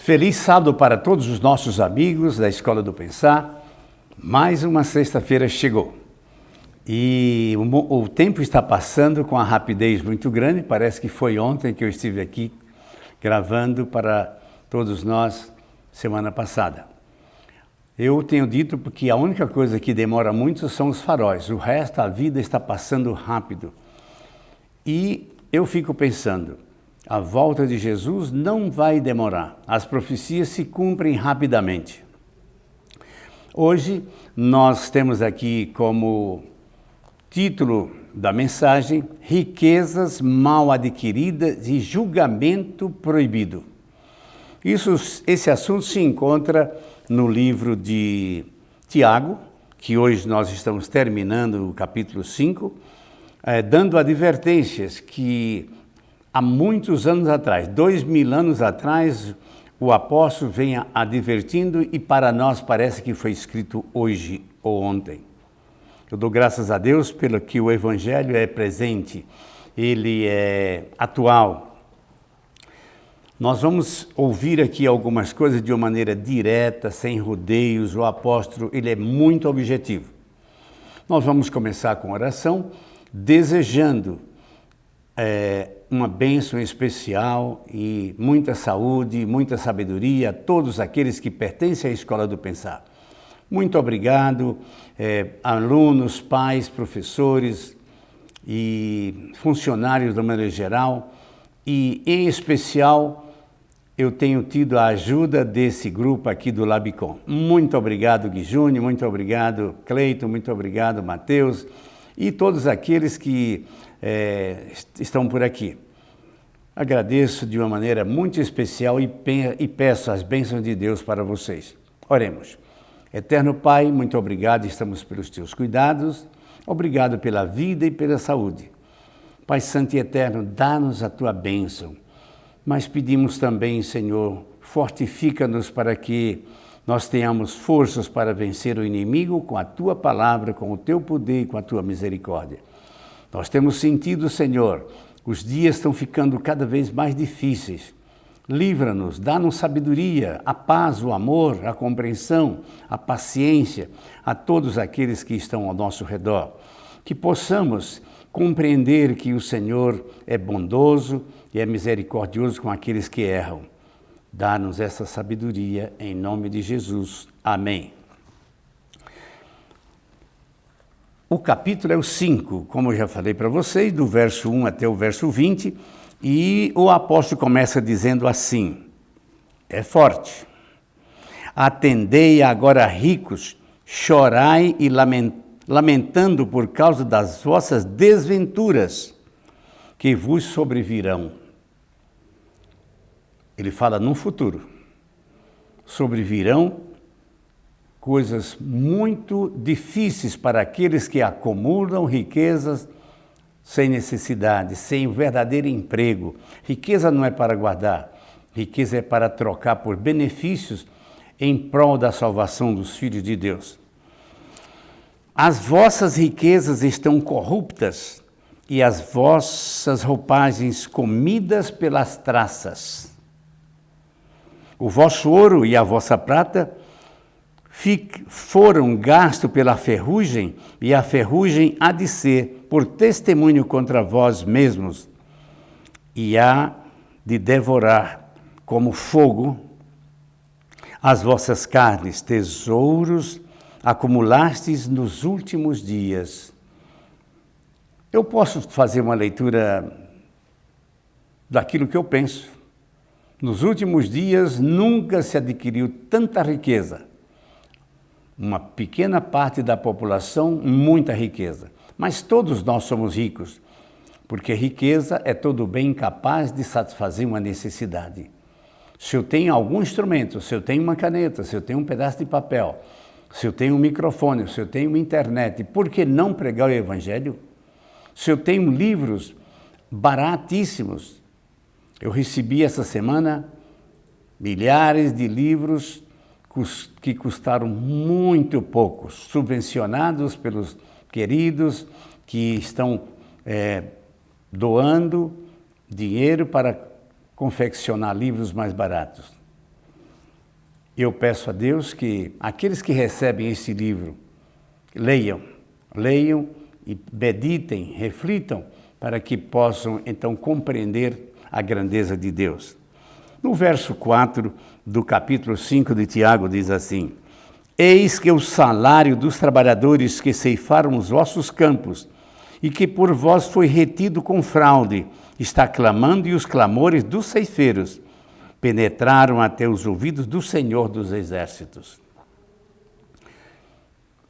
Feliz sábado para todos os nossos amigos da Escola do Pensar. Mais uma sexta-feira chegou. E o tempo está passando com uma rapidez muito grande. Parece que foi ontem que eu estive aqui gravando para todos nós semana passada. Eu tenho dito porque a única coisa que demora muito são os faróis. O resto, a vida está passando rápido. E eu fico pensando, a volta de Jesus não vai demorar. As profecias se cumprem rapidamente. Hoje nós temos aqui como título da mensagem Riquezas mal adquiridas e julgamento proibido. Esse assunto se encontra no livro de Tiago, que hoje nós estamos terminando o capítulo 5, dando advertências que há muitos anos atrás, 2000 anos atrás, o apóstolo vem advertindo e para nós parece que foi escrito hoje ou ontem. Eu dou graças a Deus pelo que o Evangelho é presente, ele é atual. Nós vamos ouvir aqui algumas coisas de uma maneira direta, sem rodeios. O apóstolo, ele é muito objetivo. Nós vamos começar com oração, desejando uma bênção especial e muita saúde, muita sabedoria a todos aqueles que pertencem à Escola do Pensar. Muito obrigado, alunos, pais, professores e funcionários da maneira geral. E, em especial, eu tenho tido a ajuda desse grupo aqui do Labicom. Muito obrigado, Gui Júnior, muito obrigado, Cleiton, muito obrigado, Mateus, e todos aqueles que estão por aqui. Agradeço de uma maneira muito especial e peço as bênçãos de Deus para vocês. Oremos. Eterno Pai, muito obrigado, estamos pelos teus cuidados, obrigado pela vida e pela saúde. Pai Santo e Eterno, dá-nos a tua bênção, mas pedimos também, Senhor, fortifica-nos para que nós tenhamos forças para vencer o inimigo com a tua palavra, com o teu poder e com a tua misericórdia. Nós temos sentido, Senhor, os dias estão ficando cada vez mais difíceis. Livra-nos, dá-nos sabedoria, a paz, o amor, a compreensão, a paciência a todos aqueles que estão ao nosso redor. Que possamos compreender que o Senhor é bondoso e é misericordioso com aqueles que erram. Dá-nos essa sabedoria em nome de Jesus. Amém. O capítulo é o 5, como eu já falei para vocês, do verso 1 até o verso 20, e o apóstolo começa dizendo assim, é forte. Atendei agora, ricos, chorai e lamentando por causa das vossas desventuras que vos sobrevirão. Ele fala no futuro. Sobrevirão coisas muito difíceis para aqueles que acumulam riquezas sem necessidade, sem verdadeiro emprego. Riqueza não é para guardar, riqueza é para trocar por benefícios em prol da salvação dos filhos de Deus. As vossas riquezas estão corruptas e as vossas roupagens comidas pelas traças. O vosso ouro e a vossa prata foram gastos pela ferrugem, e a ferrugem há de ser por testemunho contra vós mesmos, e há de devorar como fogo as vossas carnes, tesouros acumulastes nos últimos dias. Eu posso fazer uma leitura daquilo que eu penso. Nos últimos dias nunca se adquiriu tanta riqueza. Uma pequena parte da população, muita riqueza. Mas todos nós somos ricos, porque riqueza é todo bem capaz de satisfazer uma necessidade. Se eu tenho algum instrumento, se eu tenho uma caneta, se eu tenho um pedaço de papel, se eu tenho um microfone, se eu tenho uma internet, por que não pregar o Evangelho? Se eu tenho livros baratíssimos, eu recebi essa semana milhares de livros que custaram muito pouco, subvencionados pelos queridos que estão doando dinheiro para confeccionar livros mais baratos. Eu peço a Deus que aqueles que recebem esse livro leiam e meditem, reflitam, para que possam então compreender a grandeza de Deus. No verso 4 do capítulo 5 de Tiago diz assim: Eis que o salário dos trabalhadores que ceifaram os vossos campos e que por vós foi retido com fraude, está clamando, e os clamores dos ceifeiros penetraram até os ouvidos do Senhor dos Exércitos.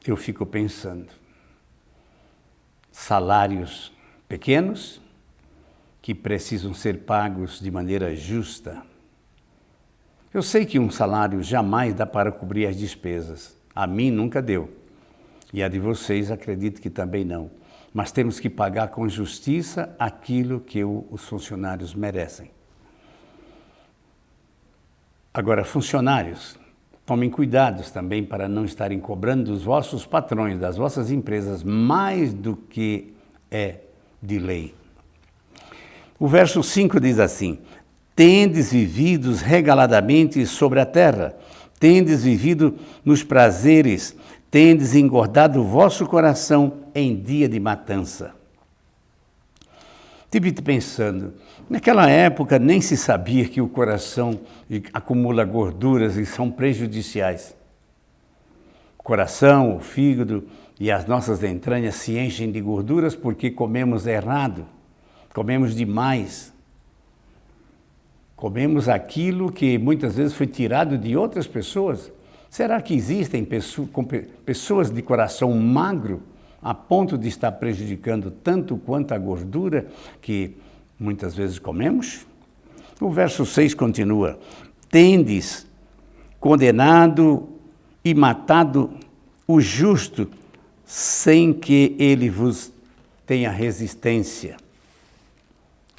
Eu fico pensando, salários pequenos que precisam ser pagos de maneira justa. Eu sei que um salário jamais dá para cobrir as despesas. A mim nunca deu. E a de vocês acredito que também não. Mas temos que pagar com justiça aquilo que os funcionários merecem. Agora, funcionários, tomem cuidados também para não estarem cobrando dos vossos patrões, das vossas empresas, mais do que é de lei. O verso 5 diz assim: Tendes vivido regaladamente sobre a terra, tendes vivido nos prazeres, tendes engordado o vosso coração em dia de matança. Estive pensando, naquela época nem se sabia que o coração acumula gorduras e são prejudiciais. O coração, o fígado e as nossas entranhas se enchem de gorduras porque comemos errado, comemos demais. Comemos aquilo que muitas vezes foi tirado de outras pessoas. Será que existem pessoas de coração magro a ponto de estar prejudicando tanto quanto a gordura que muitas vezes comemos? O verso 6 continua: Tendes condenado e matado o justo, sem que ele vos tenha resistência,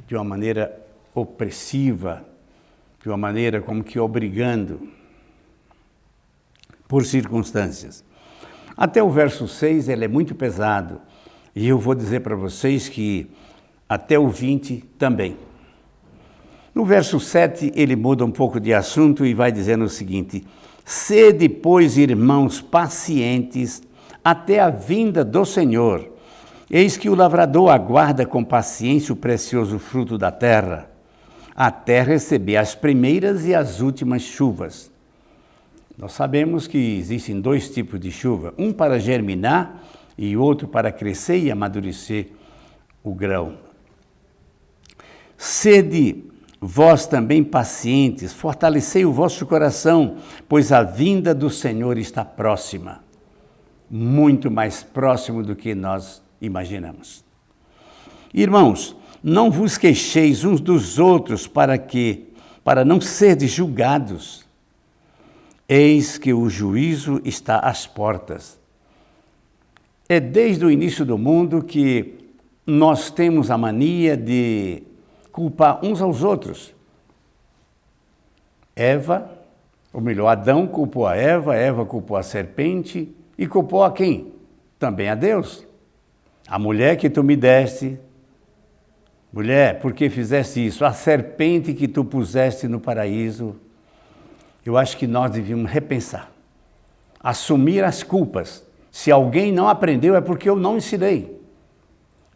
de uma maneira opressiva, de uma maneira como que obrigando, por circunstâncias. Até o verso 6 ele é muito pesado, e eu vou dizer para vocês que até o 20 também. No verso 7 ele muda um pouco de assunto e vai dizendo o seguinte: Sede, pois, irmãos, pacientes até a vinda do Senhor. Eis que o lavrador aguarda com paciência o precioso fruto da terra, até receber as primeiras e as últimas chuvas. Nós sabemos que existem dois tipos de chuva, um para germinar e outro para crescer e amadurecer o grão. Sede vós também pacientes, fortalecei o vosso coração, pois a vinda do Senhor está próxima, muito mais próximo do que nós imaginamos. Irmãos, não vos queixeis uns dos outros para não serdes julgados. Eis que o juízo está às portas. É desde o início do mundo que nós temos a mania de culpar uns aos outros. Adão culpou a Eva culpou a serpente e culpou a quem? Também a Deus. A mulher que tu me deste, mulher, por que fizeste isso? A serpente que tu puseste no paraíso. Eu acho que nós devíamos repensar, assumir as culpas. Se alguém não aprendeu é porque eu não ensinei.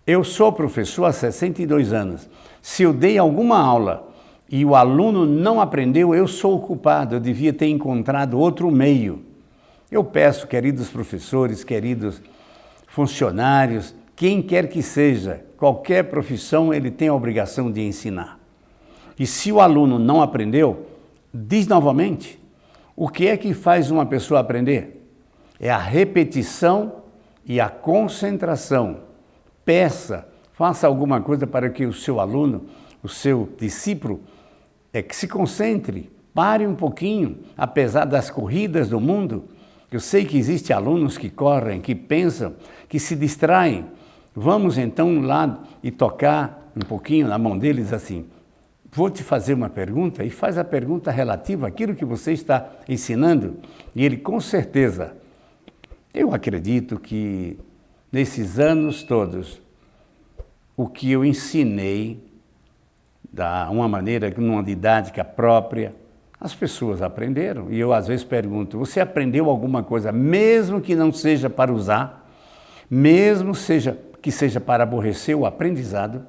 Eu sou professor há 62 anos. Se eu dei alguma aula e o aluno não aprendeu, eu sou o culpado, eu devia ter encontrado outro meio. Eu peço, queridos professores, queridos funcionários, quem quer que seja, qualquer profissão, ele tem a obrigação de ensinar. E se o aluno não aprendeu, diz novamente. O que é que faz uma pessoa aprender? É a repetição e a concentração. Peça, faça alguma coisa para que o seu aluno, o seu discípulo, que se concentre, pare um pouquinho, apesar das corridas do mundo. Eu sei que existem alunos que correm, que pensam, que se distraem. Vamos então lá e tocar um pouquinho na mão deles assim: vou te fazer uma pergunta, e faz a pergunta relativa àquilo que você está ensinando, e ele com certeza, eu acredito que nesses anos todos, o que eu ensinei, de uma maneira, numa didática própria, As pessoas aprenderam, e eu às vezes pergunto, você aprendeu alguma coisa, mesmo que não seja para usar, mesmo que seja para aborrecer o aprendizado?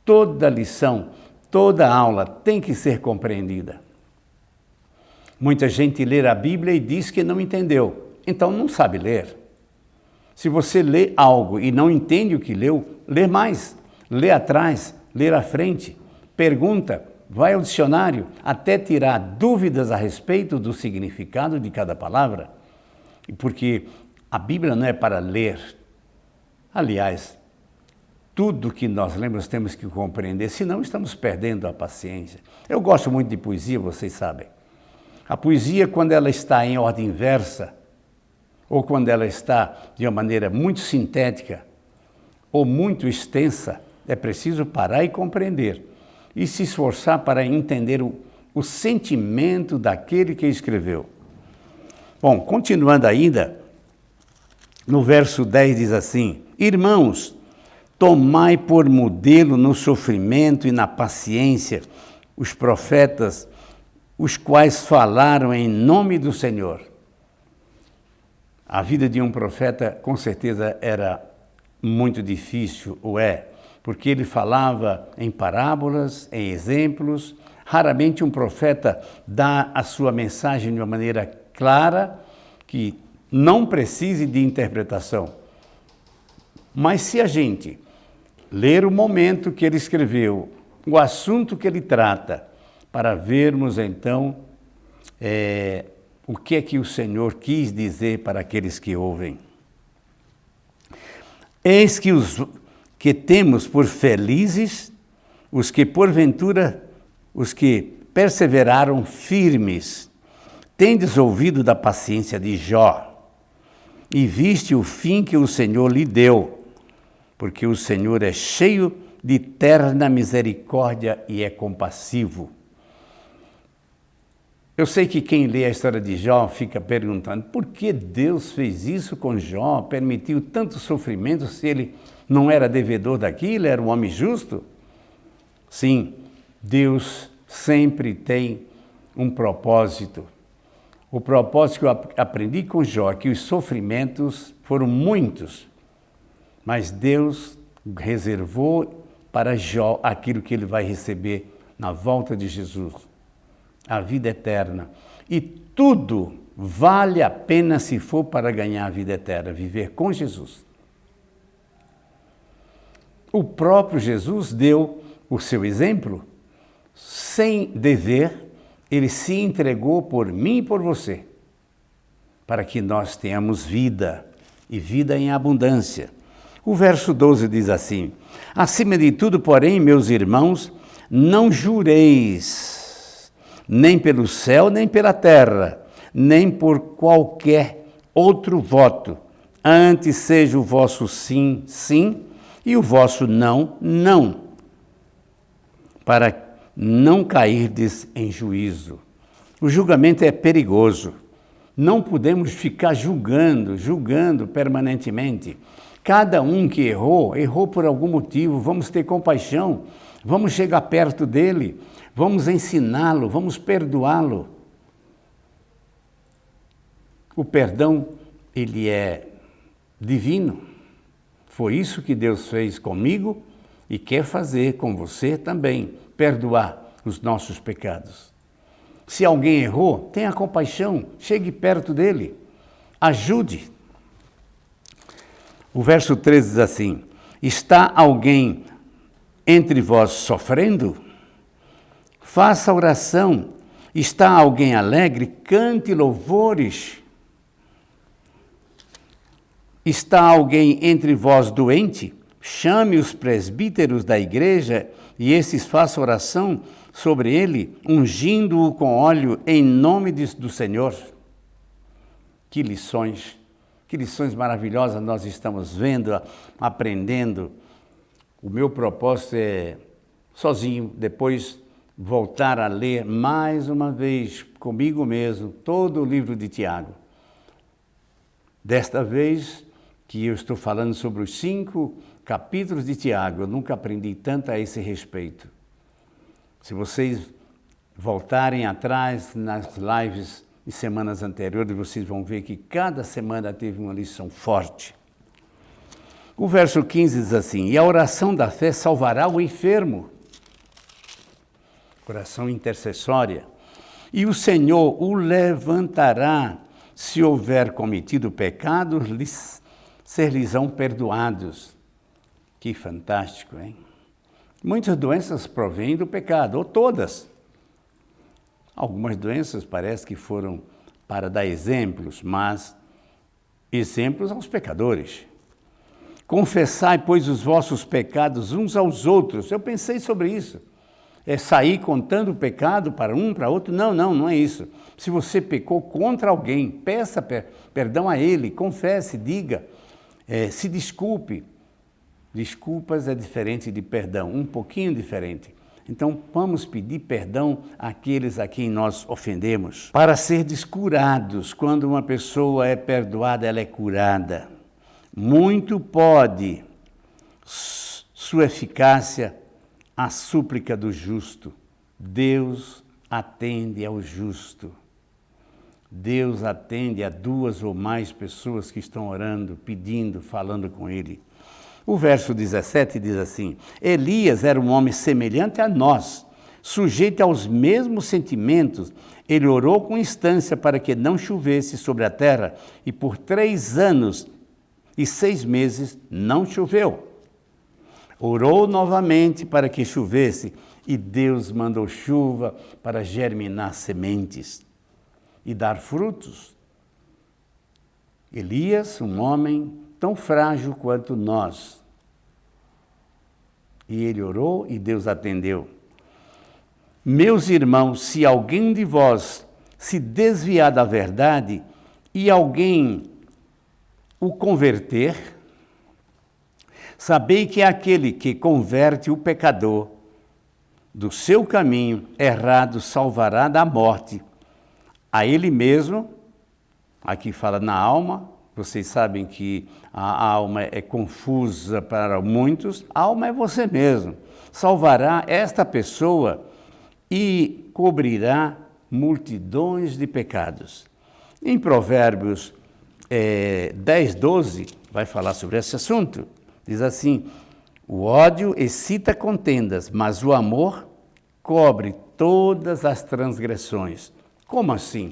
Toda lição, toda aula tem que ser compreendida. Muita gente lê a Bíblia e diz que não entendeu, então não sabe ler. Se você lê algo e não entende o que leu, lê mais, lê atrás, lê à frente, pergunta, vai ao dicionário, até tirar dúvidas a respeito do significado de cada palavra. Porque a Bíblia não é para ler. Aliás, tudo que nós lemos temos que compreender, senão estamos perdendo a paciência. Eu gosto muito de poesia, vocês sabem. A poesia, quando ela está em ordem inversa, ou quando ela está de uma maneira muito sintética, ou muito extensa, é preciso parar e compreender, e se esforçar para entender o sentimento daquele que escreveu. Bom, continuando ainda, no verso 10 diz assim, irmãos, tomai por modelo no sofrimento e na paciência os profetas, os quais falaram em nome do Senhor. A vida de um profeta, com certeza, era muito difícil, ou é, porque ele falava em parábolas, em exemplos. Raramente um profeta dá a sua mensagem de uma maneira clara, que não precise de interpretação. Mas se a gente ler o momento que ele escreveu, o assunto que ele trata, para vermos então o que é que o Senhor quis dizer para aqueles que ouvem. Eis que os que temos por felizes, os que porventura, os que perseveraram firmes, tendes ouvido da paciência de Jó, e viste o fim que o Senhor lhe deu, porque o Senhor é cheio de terna misericórdia e é compassivo. Eu sei que quem lê a história de Jó fica perguntando por que Deus fez isso com Jó, permitiu tanto sofrimento se ele não era devedor daquilo, era um homem justo? Sim, Deus sempre tem um propósito. O propósito que eu aprendi com Jó é que os sofrimentos foram muitos, mas Deus reservou para Jó aquilo que ele vai receber na volta de Jesus. A vida eterna. E tudo vale a pena se for para ganhar a vida eterna, viver com Jesus. O próprio Jesus deu o seu exemplo, sem dever, ele se entregou por mim e por você, para que nós tenhamos vida, e vida em abundância. O verso 12 diz assim, acima de tudo, porém, meus irmãos, não jureis, nem pelo céu, nem pela terra, nem por qualquer outro voto. Antes seja o vosso sim, sim, e o vosso não, não, para não cairdes em juízo. O julgamento é perigoso. Não podemos ficar julgando permanentemente. Cada um que errou por algum motivo, vamos ter compaixão, vamos chegar perto dele, vamos ensiná-lo, vamos perdoá-lo. O perdão, ele é divino. Foi isso que Deus fez comigo e quer fazer com você também, perdoar os nossos pecados. Se alguém errou, tenha compaixão, chegue perto dele, ajude. O verso 13 diz assim, está alguém entre vós sofrendo? Faça oração. Está alguém alegre? Cante louvores. Está alguém entre vós doente? Chame os presbíteros da igreja e esses façam oração sobre ele, ungindo-o com óleo em nome do Senhor. Que lições maravilhosas nós estamos vendo, aprendendo. O meu propósito é, sozinho, depois voltar a ler mais uma vez, comigo mesmo, todo o livro de Tiago. Desta vez que eu estou falando sobre os 5 capítulos de Tiago, eu nunca aprendi tanto a esse respeito. Se vocês voltarem atrás nas lives de semanas anteriores, vocês vão ver que cada semana teve uma lição forte. O verso 15 diz assim: e a oração da fé salvará o enfermo. Oração intercessória. E o Senhor o levantará, se houver cometido pecado, ser-lhes-ão perdoados. Que fantástico, hein? Muitas doenças provêm do pecado, ou todas. Algumas doenças parece que foram para dar exemplos, mas exemplos aos pecadores. Confessai, pois, os vossos pecados uns aos outros. Eu pensei sobre isso. É sair contando o pecado para um, para outro? Não é isso. Se você pecou contra alguém, peça perdão a ele, confesse, diga, se desculpe. Desculpas é diferente de perdão, um pouquinho diferente. Então, vamos pedir perdão àqueles a quem nós ofendemos. Para ser curados, quando uma pessoa é perdoada, ela é curada. Muito pode sua eficácia a súplica do justo. Deus atende ao justo. Deus atende a 2 ou mais pessoas que estão orando, pedindo, falando com Ele. O verso 17 diz assim: Elias era um homem semelhante a nós, sujeito aos mesmos sentimentos. Ele orou com instância para que não chovesse sobre a terra, e por 3 anos e 6 meses não choveu. Orou novamente para que chovesse, e Deus mandou chuva para germinar sementes e dar frutos. Elias, um homem tão frágil quanto nós. E ele orou e Deus atendeu. Meus irmãos, se alguém de vós se desviar da verdade e alguém o converter, sabei que é aquele que converte o pecador do seu caminho errado salvará da morte a ele mesmo. Aqui fala na alma. Vocês sabem que a alma é confusa para muitos. A alma é você mesmo. Salvará esta pessoa e cobrirá multidões de pecados. Em Provérbios 10, 12, vai falar sobre esse assunto. Diz assim: o ódio excita contendas, mas o amor cobre todas as transgressões. Como assim?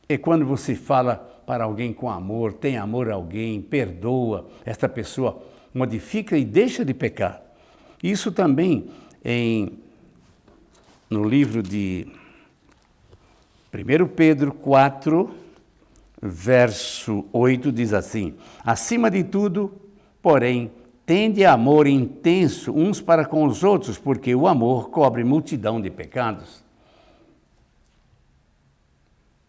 É quando você fala para alguém com amor, tem amor a alguém, perdoa, esta pessoa modifica e deixa de pecar. Isso também no livro de 1 Pedro 4, verso 8, diz assim: acima de tudo, porém, tende amor intenso uns para com os outros, porque o amor cobre multidão de pecados.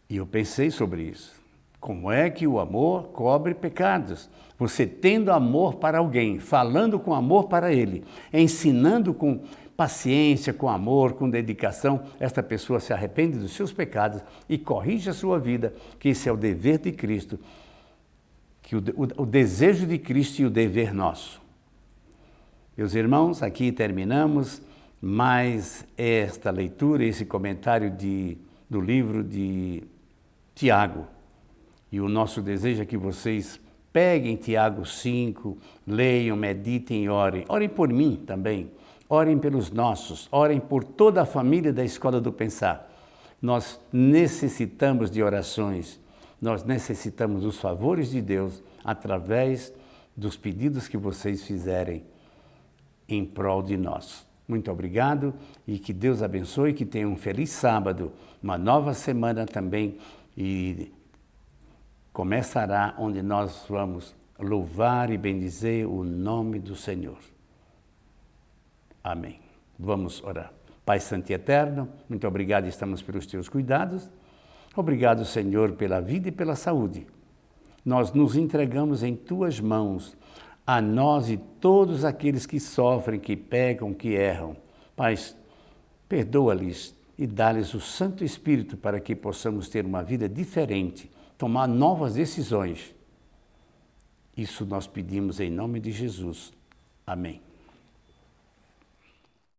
E eu pensei sobre isso. Como é que o amor cobre pecados? Você tendo amor para alguém, falando com amor para ele, ensinando com paciência, com amor, com dedicação, esta pessoa se arrepende dos seus pecados e corrige a sua vida, que esse é o dever de Cristo, que o desejo de Cristo e o dever nosso. Meus irmãos, aqui terminamos mais esta leitura, esse comentário do livro de Tiago. E o nosso desejo é que vocês peguem Tiago 5, leiam, meditem e orem. Orem por mim também. Orem pelos nossos. Orem por toda a família da Escola do Pensar. Nós necessitamos de orações. Nós necessitamos dos favores de Deus através dos pedidos que vocês fizerem em prol de nós. Muito obrigado e que Deus abençoe, que tenham um feliz sábado, uma nova semana também, e começará onde nós vamos louvar e bendizer o nome do Senhor. Amém. Vamos orar. Pai Santo e Eterno, muito obrigado, estamos pelos teus cuidados. Obrigado, Senhor, pela vida e pela saúde. Nós nos entregamos em tuas mãos, a nós e todos aqueles que sofrem, que pecam, que erram. Pai, perdoa-lhes e dá-lhes o Santo Espírito para que possamos ter uma vida diferente, tomar novas decisões. Isso nós pedimos em nome de Jesus. Amém.